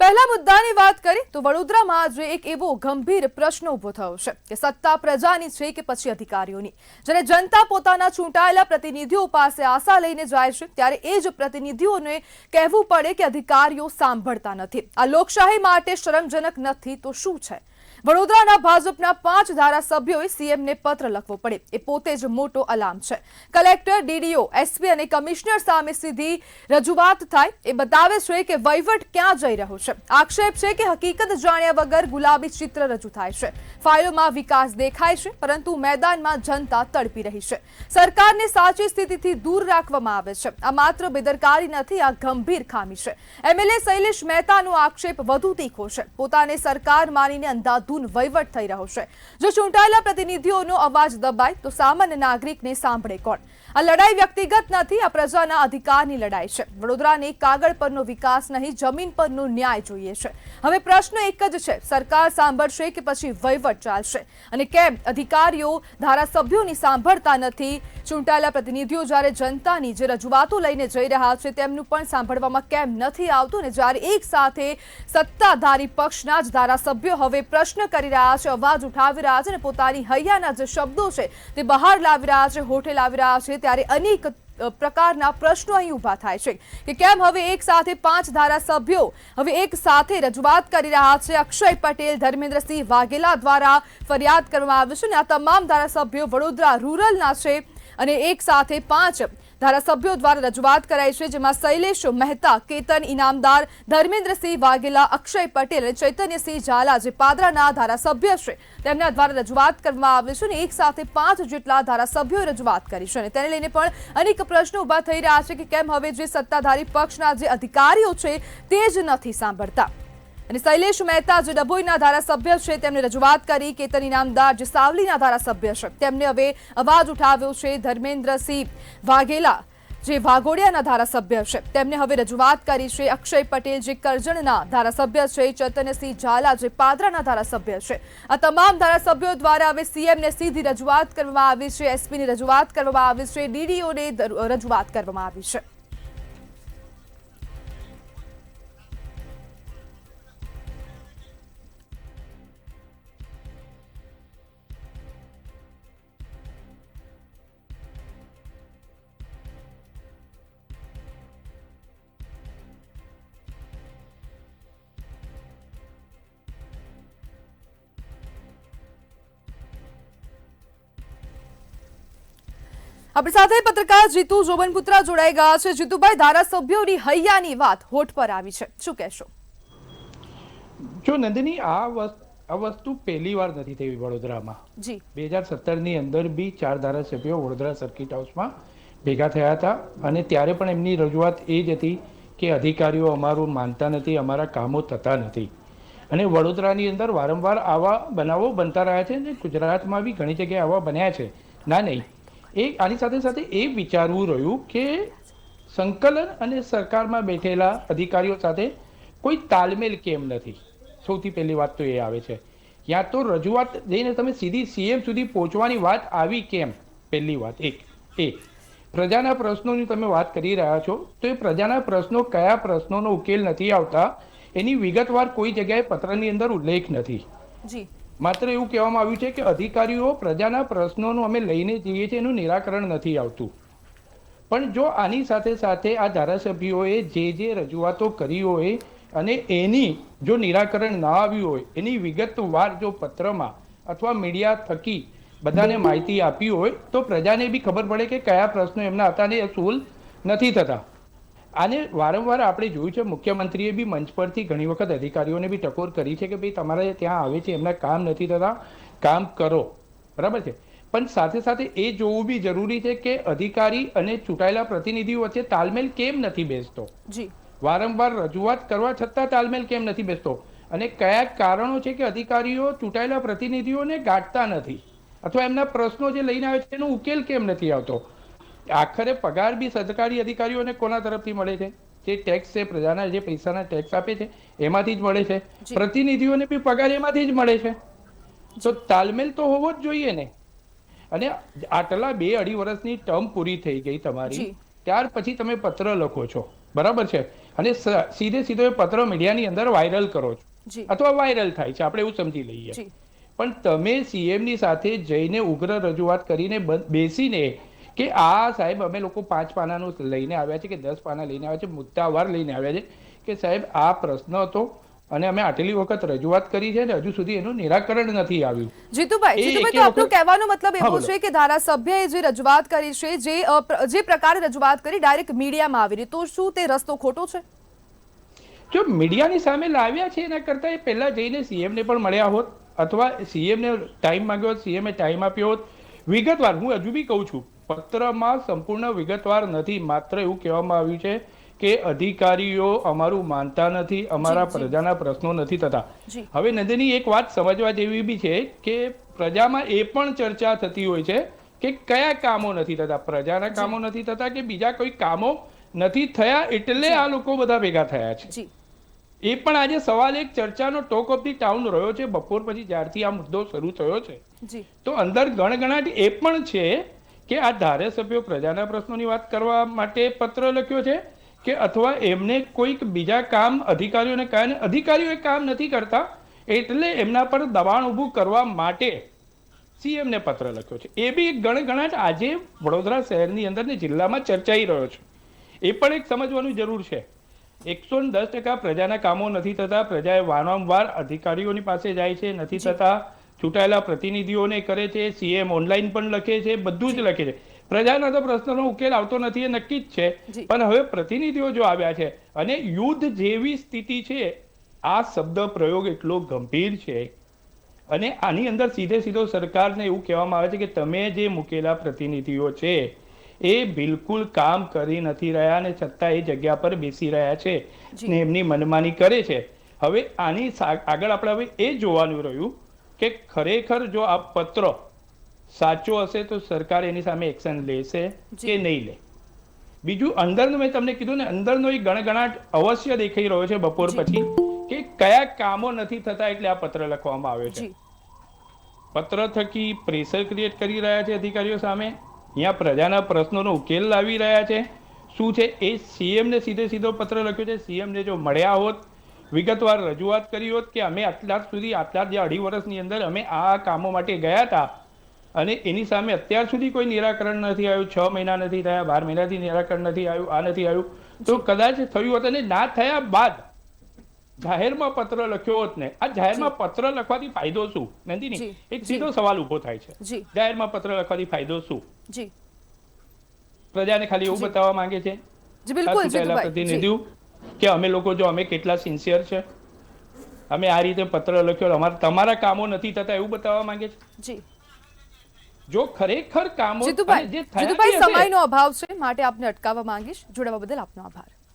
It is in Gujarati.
પહેલા મુદ્દાની વાત કરી તો વડોદરામાં આજે એક એવો ગંભીર પ્રશ્ન ઉભો થયો છે કે સત્તા પ્રજાની છે કે પછી અધિકારીઓની। જ્યારે જનતા પોતાના ચૂંટાયેલા પ્રતિનિધિઓ પાસે આશા લઈને જાય છે ત્યારે એ જ પ્રતિનિધિઓને કહેવું પડે કે અધિકારીઓ સાંભળતા નથી। આ લોકશાહી માટે શરમજનક નથી તો શું છે? વડોદરાના ભાજપના 5 ધારાસભ્યોએ સીએમને પત્ર લખવો પડે એ પોતે જ મોટો અલાર્મ છે। કલેક્ટર, ડીડીઓ, એસપી અને કમિશનર સામે સીધી રજૂઆત થાય એ બતાવે છે કે વહીવટ ક્યાં જઈ રહ્યો છે। આક્ષેપ છે કે હકીકત જાણ્યા વગર ગુલાબી ચિત્ર રજૂ થાય છે। ફાઇલોમાં વિકાસ દેખાય છે પરંતુ મેદાનમાં જનતા તડપી રહી છે। સરકારને સાચી સ્થિતિથી દૂર રાખવામાં આવે છે। આ માત્ર બેદરકારી નથી, આ ગંભીર ખામી છે। એમએલએ શૈલેષ મહેતાનો આક્ષેપ વધુ તીખો છે। પોતાને સરકાર માનીને અંધાધૂન વહીવટ થઈ રહ્યો છે। જો ચૂંટાયેલા પ્રતિનિધિઓનો અવાજ દબાય તો સામાન્ય નાગરિકને સાંભળે કોણ? આ લડાઈ વ્યક્તિગત નથી, આ પ્રજાના અધિકારની લડાઈ છે। વડોદરાને કાગળ પરનો વિકાસ નહીં, જમીન પરનો ન્યાય જોઈએ છે। હવે પ્રશ્ન એક જ છે, સરકાર સાંભળશે કે પછી વહીવટ ચાલશે? અને કેમ અધિકારીઓ ધારાસભ્યોની સાંભળતા નથી? ચૂંટાયેલા પ્રતિનિધિઓ જ્યારે જનતાની જે રજૂઆતો લઈને જઈ રહ્યા છે તેમનું પણ સાંભળવામાં કેમ નથી આવતું? અને જ્યારે એક સાથે સત્તાધારી પક્ષના જ ધારાસભ્યો હવે પ્રશ્ન કરી રહ્યા છે, અવાજ ઉઠાવી રહ્યા છે અને પોતાની હૈયાના જે શબ્દો છે તે બહાર લાવી રહ્યા છે, હોઠે લાવી રહ્યા છે, ત્યારે અનેક પ્રકારના પ્રશ્નો અહીં ઊભા થાય છે કે કેમ હવે એક સાથે 5 ધારાસભ્યો હવે એક સાથે રજૂઆત કરી રહ્યા છે। અક્ષય પટેલ, ધર્મેન્દ્રસિંહ વાઘેલા દ્વારા ફરિયાદ કરવામાં આવી છે અને આ તમામ ધારાસભ્યો વડોદરા રૂરલના છે અને એક સાથે 5 ધારાસભ્યો દ્વારા રજૂઆત કરાઈ છે, જેમાં શૈલેષ મહેતા, કેતન ઇનામદાર, ધર્મેન્દ્રસિંહ વાઘેલા, અક્ષય પટેલ અને ચૈતન્યસિંહ ઝાલા જે પાદરાના ધારાસભ્ય છે તેમના દ્વારા રજૂઆત કરવામાં આવી છે અને એક સાથે 5 જેટલા ધારાસભ્યોએ રજૂઆત કરી છે અને તેને લઈને પણ અનેક પ્રશ્નો ઊભા થઈ રહ્યા છે કે કેમ હવે જે સત્તાધારી પક્ષના જે અધિકારીઓ છે તે જ નથી સાંભળતા। અને શૈલેષ મહેતા જે ડભોઈના ધારાસભ્ય છે તેમને રજૂઆત કરી, કેતન ઇનામદાર જે સાવલીના ધારાસભ્ય છે તેમને હવે અવાજ ઉઠાવ્યો છે, ધર્મેન્દ્રસિંહ વાઘેલા જે વાઘોડિયાના ધારાસભ્ય છે તેમને હવે રજૂઆત કરી છે, અક્ષય પટેલ જે કરજણના ધારાસભ્ય છે, ચૈતન્યસિંહ ઝાલા જે પાદરાના ધારાસભ્ય છે, આ તમામ ધારાસભ્યો દ્વારા હવે સીએમને સીધી રજૂઆત કરવામાં આવી છે, એસપીની રજૂઆત કરવામાં આવી છે, ડીડીઓને રજૂઆત કરવામાં આવી છે। આપણી સાથે પત્રકાર જીતુ જોબનપુત્રા જોડાઈ ગયા છે। જીતુભાઈ, ધારાસભ્યોની હૈયાની વાત હોઠ પર આવી છે, શું કહેશો? જો નંદિની, આ વસ્તુ પહેલી વાર નથી થઈ વડોદરામાં। જી 2017ની અંદર બી 4 ધારાસભ્યો વડોદરા સર્કિટ હાઉસમાં ભેગા થયા હતા અને ત્યારે પણ એમની રજૂઆત એ જ હતી કે અધિકારીઓ અમારું માનતા નથી, અમારા કામો થતા નથી અને વડોદરાની અંદર વારંવાર આવા બનાવો બનતા રહ્યા છે અને ગુજરાતમાં બી ઘણી જગ્યાએ આવા બન્યા છે। ના નહીં, આની સાથે સાથે એ વિચારવું રહ્યું કે સંકલન અને સરકારમાં બેઠેલા અધિકારીઓ સાથે કોઈ તાલમેલ કેમ નથી? સૌથી પહેલી વાત તો એ આવે છે। યા તો રજૂઆત જઈને તમે સીધી સીએમ સુધી પહોંચવાની વાત આવી કેમ? પહેલી વાત એ પ્રજાના પ્રશ્નોની તમે વાત કરી રહ્યા છો તો એ પ્રજાના પ્રશ્નો કયા પ્રશ્નોનો ઉકેલ નથી આવતા એની વિગતવાર કોઈ જગ્યાએ પત્રની અંદર ઉલ્લેખ નથી। માત્ર એવું કહેવામાં આવ્યું છે કે અધિકારીઓ પ્રજાના પ્રશ્નોનું અમે લઈને જઈએ છીએ, એનું નિરાકરણ નથી આવતું। પણ જો આની સાથે સાથે આ ધારાસભ્યોએ જે રજૂઆતો કરી હોય અને એની જો નિરાકરણ ના આવ્યું હોય, એની વિગતવાર જો પત્રમાં અથવા મીડિયા થકી બધાને માહિતી આપી હોય તો પ્રજાને બી ખબર પડે કે કયા પ્રશ્નો એમના હતા ને એ સોલ્વ નથી થતા। આને વારંવાર આપણે જોયું છે, મુખ્યમંત્રીએ બી મંચ પરથી ઘણી વખત અધિકારીઓને બી ટકોર કરી છે કે ભાઈ તમારે ત્યાં આવે છે, એમના કામ નથી થતા, કામ કરો, બરાબર છે। પણ સાથે સાથે એ જોવું બી જરૂરી છે કે અધિકારી અને ચૂંટાયેલા પ્રતિનિધિઓ વચ્ચે તાલમેલ કેમ નથી બેસતો? વારંવાર રજૂઆત કરવા છતાં તાલમેલ કેમ નથી બેસતો અને કયા કારણો છે કે અધિકારીઓ ચૂંટાયેલા પ્રતિનિધિઓને ગાંઠતા નથી અથવા એમના પ્રશ્નો જે લઈને આવે છે એનો ઉકેલ કેમ નથી આવતો? આખરે પગાર બી સરકારી અધિકારીઓને કોના તરફથી મળે છે? જે ટેક્સ છે, પ્રજાના જે પૈસાના ટેક્સ આપે છે એમાંથી જ મળે છે। પ્રતિનિધિઓને બી પગાર એમાંથી જ મળે છે। તો તાલમેલ તો હોવો જ જોઈએ ને। અને આટલા 2-2.5 વર્ષની ટર્મ પૂરી થઈ ગઈ તમારી, ત્યાર પછી તમે પત્ર લખો છો બરાબર છે, અને સીધે સીધો એ પત્ર મીડિયાની અંદર વાયરલ કરો છો અથવા વાયરલ થાય છે, આપણે એવું સમજી લઈએ. પણ તમે સીએમની સાથે જઈને ઉગ્ર રજૂઆત કરીને બેસીને કે આ સાહેબ અમે લોકો 5 પાનાનું લઈને આવ્યા છે કે 10 પાના લઈને આવ્યા છે, મુદ્દાવાર લઈને આવ્યા છે કે સાહેબ આ પ્રશ્ન હતો અને અમે આટલી વખત રજૂઆત કરી છે ને હજુ સુધી એનું નિરાકરણ નથી આવ્યું. જીતુભાઈ, તો આપનો કહેવાનો મતલબ એવો છે કે ધારાસભ્યએ જે રજૂઆત કરી છે, જે પ્રકારે રજૂઆત કરી ડાયરેક્ટ મીડિયામાં આવી રહી, તો શું તે રસ્તો ખોટો છે? જો મીડિયાની સામે લાવ્યા છે એના કરતાં એ પહેલા જઈને સીએમને પણ મળ્યા હોત અથવા સીએમને ટાઈમ માંગ્યો હોત, સીએમએ ટાઈમ આપ્યો હોત વિગતવાર. હું હજુ બી કહું છું, પત્રમાં સંપૂર્ણ વિગતવાર નથી, માત્ર એવું કહેવામાં આવ્યું છે કે અધિકારીઓ અમારું માનતા નથી, અમારા પ્રજાના પ્રશ્નો નથી થતા. હવે નંદિની એક વાત સમજવા જેવી બી છે કે પ્રજામાં એ પણ ચર્ચા થતી હોય છે કે કયા કામો નથી થતા, પ્રજાના કામો નથી થતા કે બીજા કોઈ કામો નથી થયા એટલે આ લોકો બધા ભેગા થયા છે. એ પણ આજે સવાલ એક ચર્ચાનો ટોક ઓફ ધી ટાઉન રહ્યો છે બપોર પછી જ્યારથી આ મુદ્દો શરૂ થયો છે. તો અંદર ગણગણાટ એ પણ છે કે આ ધારાસભ્યો પ્રજાના પ્રશ્નોની વાત કરવા માટે પત્ર લખ્યો છે કે અથવા એમને કોઈક બીજા કામ અધિકારીઓને કારણે અધિકારીઓ એ કામ નથી કરતા એટલે એમના પર દબાણ ઊભું કરવા માટે સીએમને પત્ર લખ્યો છે. એ બી ગણગણાટ આજે વડોદરા શહેરની અંદર ને જિલ્લામાં ચર્ચાઈ રહ્યો છે. એ પણ એક સમજવાની જરૂર છે. 110% પ્રજાના કામો નથી થતા, પ્રજાએ વારંવાર અધિકારીઓની પાસે જાય છે, નથી થતા, ચૂંટાયેલા પ્રતિનિધિઓને કરે છે, સીએમ ઓનલાઈન પણ લખે છે, બધું જ લખે છે. પ્રજાના તો પ્રશ્નનો ઉકેલ આવતો નથી એ નક્કી જ છે. પણ હવે પ્રતિનિધિઓ જો આવ્યા છે અને યુદ્ધ જેવી સ્થિતિ છે, આ શબ્દ પ્રયોગ એટલો ગંભીર છે અને આની અંદર સીધે સીધો સરકારને એવું કહેવામાં આવે છે કે તમે જે મૂકેલા પ્રતિનિધિઓ છે એ બિલકુલ કામ કરી નથી રહ્યા અને છતાં એ જગ્યા પર બેસી રહ્યા છે ને એમની મનમાની કરે છે. હવે આની આગળ આપણે હવે એ જોવાનું રહ્યું કે ખરેખર જો આ પત્ર સાચો હશે તો સરકાર એની સામે એક્શન લેશે કે નહીં લે. બીજું અંદરનું મેં તમને કીધું ને, અંદરનો એક ગણગણાટ અવશ્ય દેખાઈ રહ્યો છે બપોર પછી કે કયા કામો નથી થતા એટલે આ પત્ર લખવામાં આવ્યો છે. પત્ર થકી પ્રેશર ક્રિએટ કરી રહ્યા છે અધિકારીઓ સામે, અહીંયા પ્રજાના પ્રશ્નોનો ઉકેલ લાવી રહ્યા છે. શું છે એ સીએમને સીધે સીધો પત્ર લખ્યો છે. સીએમને જો મળ્યા હોત, વિગતવાર રજૂઆત કરી હોત કે અમે આટલા જે 2.5 વર્ષની અંદર અમે આ કામો માટે ગયા હતા અને એની સામે અત્યાર સુધી કોઈ નિરાકરણ નથી આવ્યું, 6 મહિના નથી થયા, 12 મહિનાથી નિરાકરણ નથી આવ્યું, આ નથી આવ્યું, તો કદાચ થયું હોત. અને ના થયા બાદ જાહેરમાં પત્ર લખ્યો હોત ને, આ જાહેરમાં પત્ર લખવાથી ફાયદો શું નંદિની? એક સીધો સવાલ ઉભો થાય છે, જાહેરમાં પત્ર લખવાથી ફાયદો શું? પ્રજાને ખાલી એવું બતાવવા માંગે છે પ્રતિનિધિઓ કે અમે લોકો જો અમે કેટલા સિન્સિયર છે, અમે આ રીતે પત્ર લખ્યો, તમારા કામો નથી થતા એવું બતાવવા માંગે છે. જો ખરેખર કામો જીતુભાઈ, સમયનો અભાવ છે માટે આપને અટકાવવા માંગીશ. જોડાવા બદલ આપનો આભાર.